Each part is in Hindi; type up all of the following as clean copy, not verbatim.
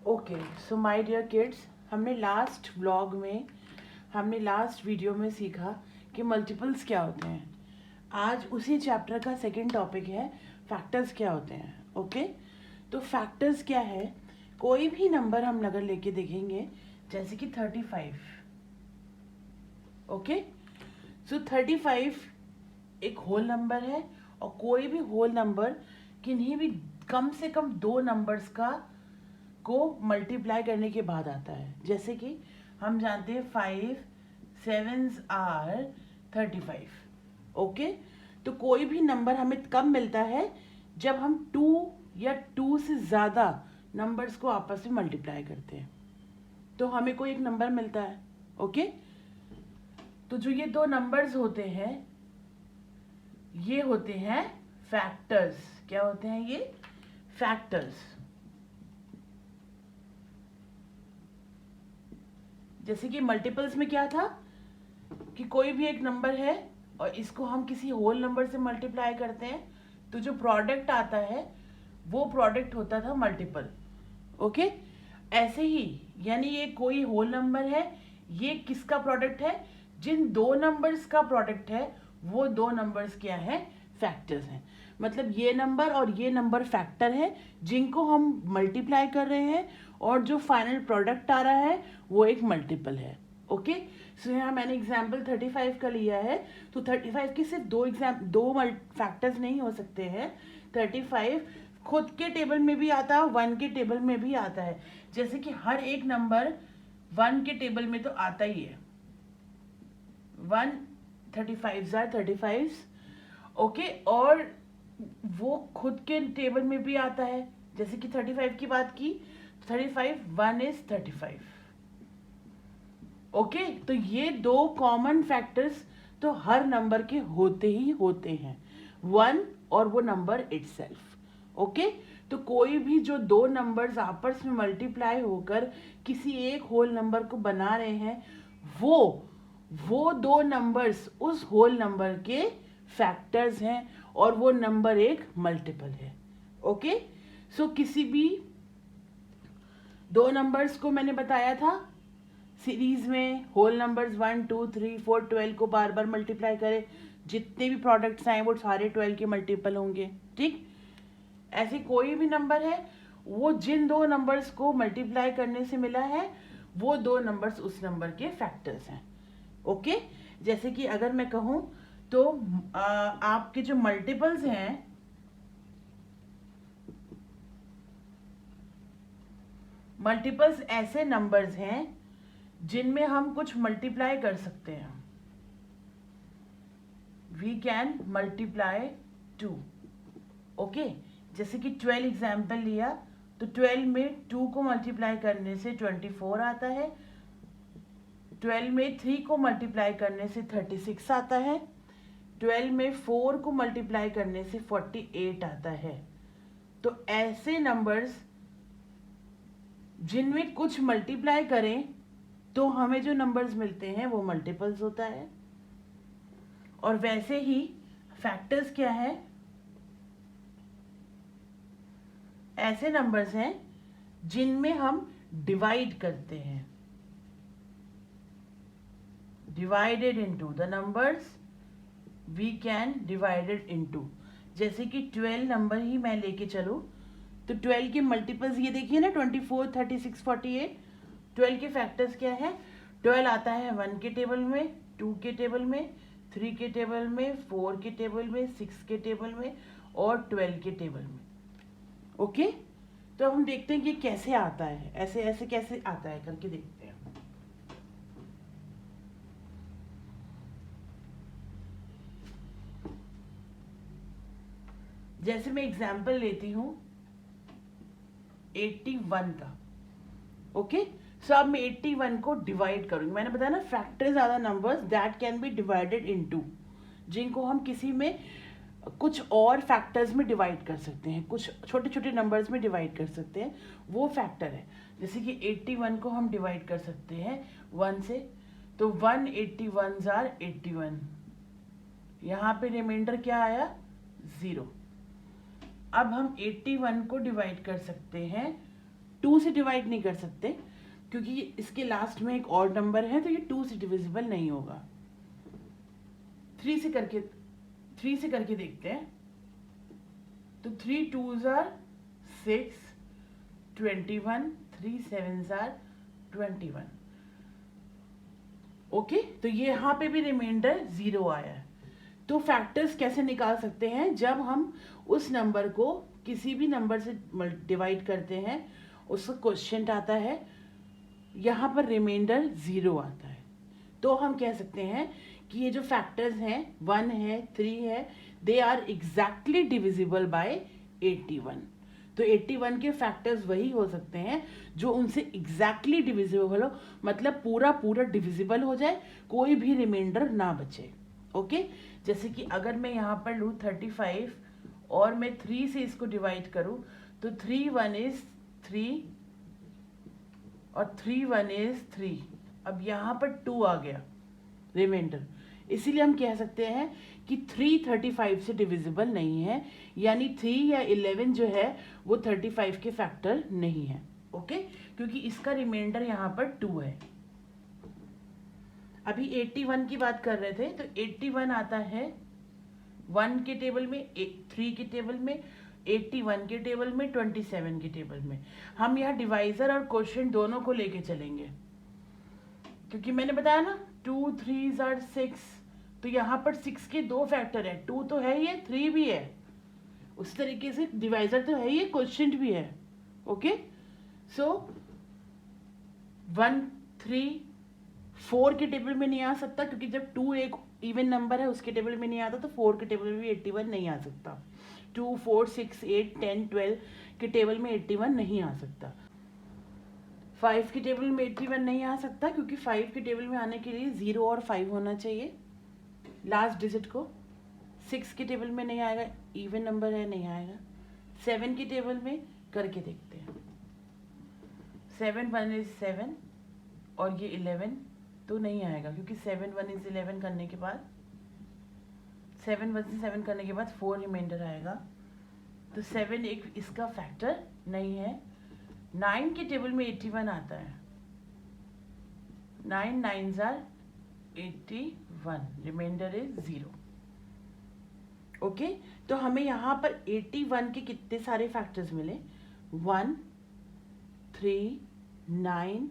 Okay, so my dear kids, हमने लास्ट वीडियो में सीखा कि मल्टीपल्स क्या होते हैं। आज उसी चैप्टर का सेकंड टॉपिक है फैक्टर्स क्या होते हैं। ओके, तो फैक्टर्स क्या है? कोई भी नंबर हम अगर लेके देखेंगे, जैसे कि 35। ओके, सो 35 एक होल नंबर है, और कोई भी होल नंबर किन्हीं भी कम से कम दो नंबर्स को मल्टीप्लाई करने के बाद आता है। जैसे कि हम जानते हैं 5 7s आर 35। ओके, तो कोई भी नंबर हमें कब मिलता है? जब हम 2 या 2 से ज़्यादा नंबर्स को आपस में मल्टीप्लाई करते हैं तो हमें कोई एक नंबर मिलता है। ओके, तो जो ये दो नंबर्स होते हैं ये होते हैं फैक्टर्स। क्या होते हैं ये? फैक्टर्स। जैसे कि मल्टीपल्स में क्या था कि कोई भी एक नंबर है और इसको हम किसी होल नंबर से मल्टीप्लाई करते हैं तो जो प्रोडक्ट आता है वो प्रोडक्ट होता था मल्टीपल। ओके, ऐसे ही यानी ये कोई होल नंबर है, ये किसका प्रोडक्ट है? जिन दो नंबर्स का प्रोडक्ट है वो दो नंबर्स क्या है? फैक्टर्स हैं। मतलब ये नंबर और ये नंबर फैक्टर है जिनको हम मल्टीप्लाई कर रहे हैं, और जो फाइनल प्रोडक्ट आ रहा है वो एक मल्टीपल है। ओके, सो यहाँ मैंने एग्जाम्पल 35 का लिया है, तो 35 के सिर्फ दो फैक्टर्स नहीं हो सकते हैं। 35 खुद के टेबल में भी आता है, 1 के टेबल में भी आता है। जैसे कि हर एक नंबर 1 के टेबल में तो आता ही है। 1 35 are 35। ओके, और वो खुद के टेबल में भी आता है। जैसे कि 35 की बात की, 35 1 is 35। ओके, तो ये दो कॉमन फैक्टर्स तो हर नंबर के होते ही होते हैं, 1 और वो नंबर इटसेल्फ। ओके, तो कोई भी जो दो नंबर्स आपस में मल्टीप्लाई होकर किसी एक होल नंबर को बना रहे हैं, वो दो नंबर्स उस होल नंबर के फैक्टर्स हैं, और वो नंबर एक मल्टीपल है। ओके, सो किसी भी दो नंबर्स को मैंने बताया था सीरीज में, होल नंबर्स 1 2 3 4 12 को बार बार मल्टीप्लाई करें, जितने भी प्रोडक्ट्स आए वो सारे 12 के मल्टीपल होंगे। ठीक, ऐसे कोई भी नंबर है वो जिन दो नंबर्स को मल्टीप्लाई करने से मिला है वो दो नंबर्स उस नंबर के फैक्टर्स हैं। ओके, जैसे कि अगर मैं कहूं तो आपके जो मल्टीपल्स हैं, मल्टीपल्स ऐसे नंबर्स हैं जिनमें हम कुछ मल्टीप्लाई कर सकते हैं। We can multiply 2। ओके, जैसे कि 12 एग्जाम्पल लिया तो 12 में 2 को मल्टीप्लाई करने से 24 आता है, 12 में 3 को मल्टीप्लाई करने से 36 आता है, 12 में 4 को मल्टीप्लाई करने से 48 आता है। तो ऐसे नंबर्स जिनमें कुछ मल्टीप्लाई करें तो हमें जो नंबर्स मिलते हैं वो मल्टीपल्स होता है। और वैसे ही फैक्टर्स क्या है? ऐसे नंबर्स हैं जिनमें हम डिवाइड करते हैं, divided into the numbers we can divided into. जैसे कि 12 नंबर ही मैं लेके चलूं तो 12 के मल्टीपल्स ये देखिए ना, 24 36 48। 12 के फैक्टर्स क्या है? 12 आता है 1 के टेबल में, 2 के टेबल में, 3 के टेबल में, 4 के टेबल में, 6 के टेबल में और 12 के टेबल में। ओके, तो हम देखते हैं कि कैसे आता है, ऐसे ऐसे कैसे आता है करके देखते हैं। जैसे मैं एग्जाम्पल लेती हूं 81 का। ओके, सो अब मैं 81 को डिवाइड करूंगी। मैंने बताया ना, factors are the numbers that can be divided into, जिनको हम किसी में कुछ और फैक्टर्स में डिवाइड कर सकते हैं, कुछ छोटे छोटे नंबर्स में डिवाइड कर सकते हैं, वो फैक्टर है। जैसे कि 81 को हम डिवाइड कर सकते हैं 1 से, तो 181 आर 81। यहाँ पे रिमाइंडर क्या आया? 0। अब हम 81 को डिवाइड कर सकते हैं 2 से डिवाइड नहीं कर सकते क्योंकि इसके लास्ट में एक और नंबर है, तो ये 2 से डिविजिबल नहीं होगा। 3 से करके देखते हैं। तो 3 2s are 6, 21, 3 7s are 21। Okay, तो ये यहाँ पे भी रिमाइंडर 0 आया है। तो फैक्टर्स कैसे निकाल सकते हैं? जब हम उस नंबर को किसी भी नंबर से डिवाइड करते हैं, उसका क्वोशिएंट आता है, यहाँ पर रिमाइंडर 0 आता है, तो हम कह सकते हैं कि ये जो फैक्टर्स हैं 1 है 3 है, they are exactly divisible by 81। तो 81 के फैक्टर्स वही हो सकते हैं जो उनसे एग्जैक्टली डिविजिबल हो, मतलब पूरा डिविजिबल हो जाए, कोई भी रिमाइंडर ना बचे। ओके, जैसे कि अगर मैं यहाँ पर लूँ 35 और मैं 3 से इसको डिवाइड करूँ, तो 3 1 is 3 और 3 1 is 3। अब यहाँ पर 2 आ गया रिमाइंडर, इसीलिए हम कह सकते हैं कि 3 35 से डिविजिबल नहीं है, यानी 3 या 11 जो है वो 35 के फैक्टर नहीं है। ओके, क्योंकि इसका रिमाइंडर यहाँ पर 2 है। अभी 81 की बात कर रहे थे, तो 81 आता है 1 के टेबल में, 3 के टेबल में, 81 के टेबल में, 27 के टेबल में। हम यहाँ डिवाइजर और क्वोशिएंट दोनों को लेके चलेंगे, क्योंकि मैंने बताया ना 2 3s are 6, तो यहाँ पर 6 के 2 फैक्टर है, 2 तो है ही है, 3 भी है, उस तरीके से डिवाइजर तो है ही है, क्वोशिएंट भी है। ओके, सो 1 3 4 के टेबल में नहीं आ सकता, क्योंकि जब 2 एक इवन नंबर है उसके टेबल में नहीं आता, तो 4 के टेबल में भी 81 नहीं आ सकता। 2 4 6 8 10 12 के टेबल में 81 नहीं आ सकता। 5 के टेबल में 81 नहीं आ सकता, क्योंकि 5 के टेबल में आने के लिए 0 और 5 होना चाहिए लास्ट डिजिट को। 6 के टेबल में नहीं आएगा, इवन नंबर है, नहीं आएगा। 7 के टेबल में करके देखते हैं। 7 1 is 7 और ये 11 तो नहीं आएगा, क्योंकि 7 1 is 11 करने के बाद 7 1 से 7 करने के बाद 4 रिमाइंडर आएगा, तो 7 एक इसका फैक्टर नहीं है। 9 के टेबल में 81 आता है, 9 9s are 81, reminder is 0। Okay, तो हमें यहाँ पर 81 के कितने सारे फैक्टर्स मिले? 1 3 9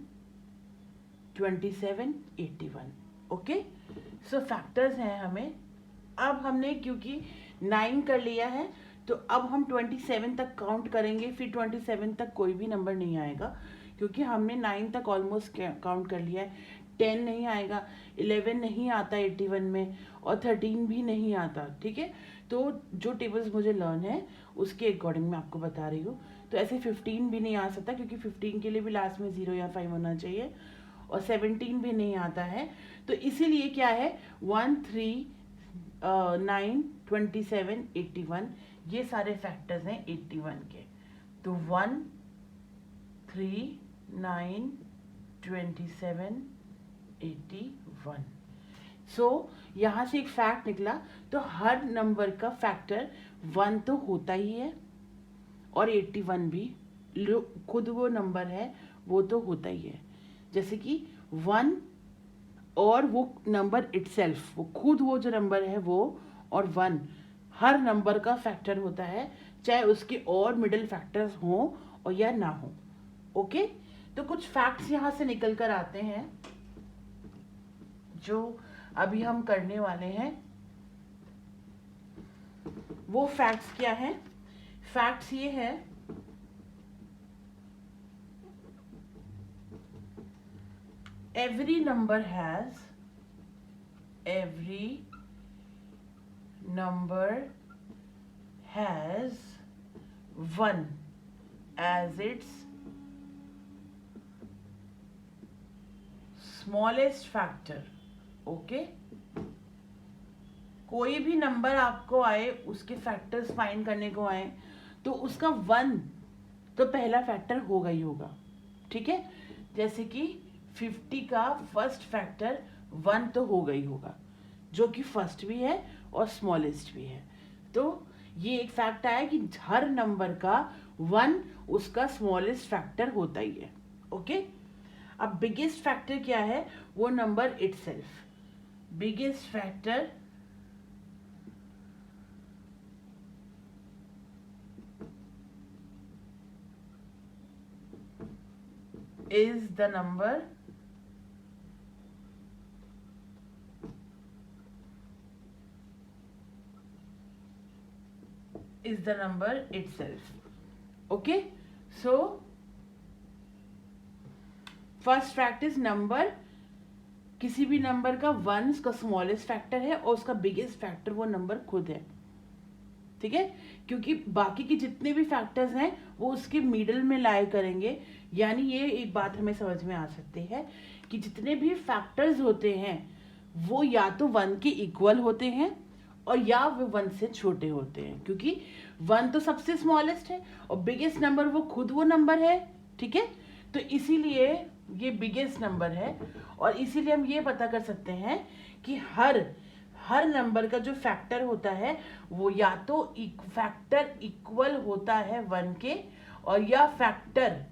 27 81। ओके, सो फैक्टर्स हैं हमें। अब हमने क्योंकि 9 कर लिया है, तो अब हम 27 तक काउंट करेंगे, फिर 27 तक कोई भी नंबर नहीं आएगा, क्योंकि हमने 9 तक ऑलमोस्ट काउंट कर लिया है। 10 नहीं आएगा, 11 नहीं आता 81 में, और 13 भी नहीं आता। ठीक है, तो जो टेबल्स मुझे लर्न है उसके अकॉर्डिंग मैं आपको बता रही हूँ। तो ऐसे 15 भी नहीं आ सकता, क्योंकि 15 के लिए भी लास्ट में 0 या 5 होना चाहिए, और 17 भी नहीं आता है। तो इसीलिए क्या है, 1 3 9 27 81, ये सारे फैक्टर्स हैं 81 के। तो 1 3 9 27 81। सो यहाँ से एक फैक्ट निकला, तो हर नंबर का फैक्टर 1 तो होता ही है, और 81 भी खुद वो नंबर है वो तो होता ही है। जैसे कि 1 और वो नंबर इटसेल्फ, वो खुद वो जो नंबर है वो, और 1 हर नंबर का फैक्टर होता है, चाहे उसके और मिडिल फैक्टर्स हों और या ना हो। ओके, तो कुछ फैक्ट्स यहाँ से निकल कर आते हैं जो अभी हम करने वाले हैं। वो फैक्ट्स क्या है? फैक्ट्स ये है, every number has 1 as its smallest factor। Okay, कोई भी नंबर आपको आए, उसके फैक्टर्स फाइंड करने को आए, तो उसका 1 तो पहला फैक्टर होगा ही होगा। ठीक है, जैसे कि 50 का फर्स्ट फैक्टर 1 तो होगा ही होगा, जो कि फर्स्ट भी है और स्मॉलेस्ट भी है। तो ये एक फैक्ट आया कि हर नंबर का 1 उसका स्मॉलेस्ट फैक्टर होता ही है। ओके, अब बिगेस्ट फैक्टर क्या है, वो number itself. Biggest factor is the number itself. Okay, so first fact is number, किसी भी नंबर का 1 उसका स्मॉलेस्ट फैक्टर है और उसका बिगेस्ट फैक्टर वो नंबर खुद है। ठीक है, क्योंकि बाकी के जितने भी फैक्टर्स हैं वो उसके मिडल में लाई करेंगे। यानी ये एक बात हमें समझ में आ सकती है कि जितने भी फैक्टर्स होते हैं वो या तो 1 के इक्वल होते हैं और या वो 1 से छोटे होते हैं, क्योंकि 1 तो सबसे स्मॉलेस्ट है और बिगेस्ट नंबर वो खुद वो नंबर है। ठीक है, तो इसीलिए ये बिगेस्ट नंबर है और इसीलिए हम ये पता कर सकते हैं कि हर नंबर का जो फैक्टर होता है वो या तो फैक्टर इक्वल होता है 1 के और या फैक्टर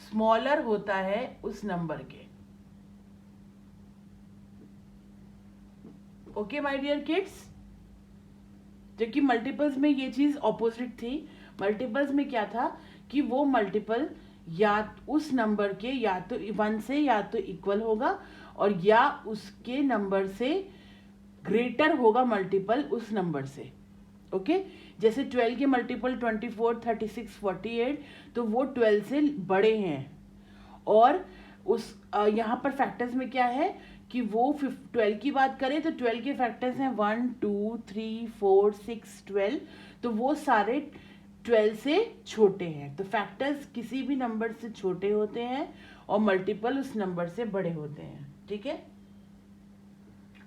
स्मॉलर होता है उस नंबर के। ओके माय डियर किड्स, जबकि मल्टीपल्स में ये चीज ऑपोजिट थी। मल्टीपल्स में क्या था कि वो मल्टीपल या उस नंबर के या तो 1 से या तो इक्वल होगा और या उसके नंबर से ग्रेटर होगा मल्टीपल उस नंबर से। ओके, जैसे 12 के मल्टीपल 24, 36, 48, तो वो 12 से बड़े हैं। और उस यहाँ पर फैक्टर्स में क्या है कि वो 12 की बात करें तो 12 के फैक्टर्स हैं 1, 2, 3, 4, 6, 12, तो वो सारे 12 से छोटे हैं। तो फैक्टर्स किसी भी नंबर से छोटे होते हैं और मल्टीपल उस नंबर से बड़े होते हैं। ठीक है,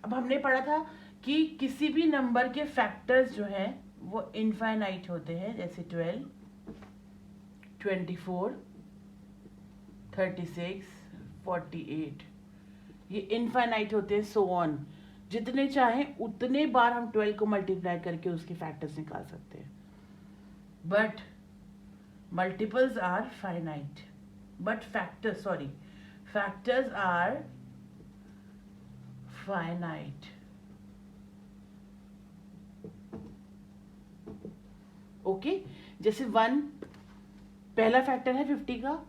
अब हमने पढ़ा था कि किसी भी नंबर के फैक्टर्स जो हैं वो इनफाइनाइट होते हैं, जैसे 12, 24, 36, 48, ये इनफाइनाइट होते हैं। सो ऑन, जितने चाहें उतने बार हम 12 को मल्टीप्लाई करके उसके फैक्टर्स निकाल सकते हैं। But multiples are finite, but factors are finite. Okay, जैसे 1 पहला फैक्टर है 50 का,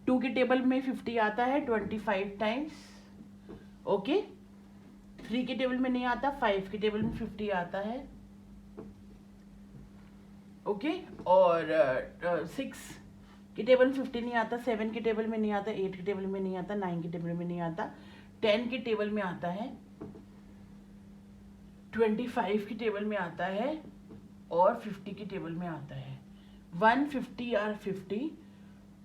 2 के टेबल में 50 आता है 25 टाइम्स। ओके, 3 के टेबल में नहीं आता, 5 के टेबल में 50 आता है। ओके, और 6 के टेबल में 50 नहीं आता, 7 के टेबल में नहीं आता, 8 के टेबल में नहीं आता, 9 के टेबल में नहीं आता, 10 के टेबल में आता है, 25 के टेबल में आता है और 50 के टेबल में आता है। 150 आर 50,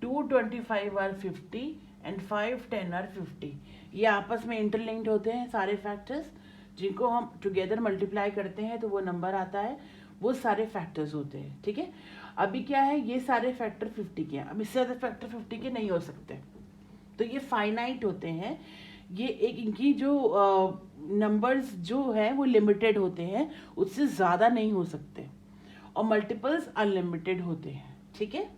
225 आर 50 एंड 510 आर 50। ये आपस में इंटरलिंक्ड होते हैं सारे फैक्टर्स, जिनको हम टुगेदर मल्टीप्लाई करते हैं तो वो नंबर आता है, वो सारे फैक्टर्स होते हैं। ठीक है, अभी क्या है, ये सारे फैक्टर 50 के हैं, अब इससे ज़्यादा फैक्टर 50 के नहीं हो सकते, तो ये फाइनाइट होते हैं। ये एक इनकी जो नंबर्स जो है वो लिमिटेड होते हैं, उससे ज़्यादा नहीं हो सकते, और मल्टीपल्स अनलिमिटेड होते हैं। ठीक है,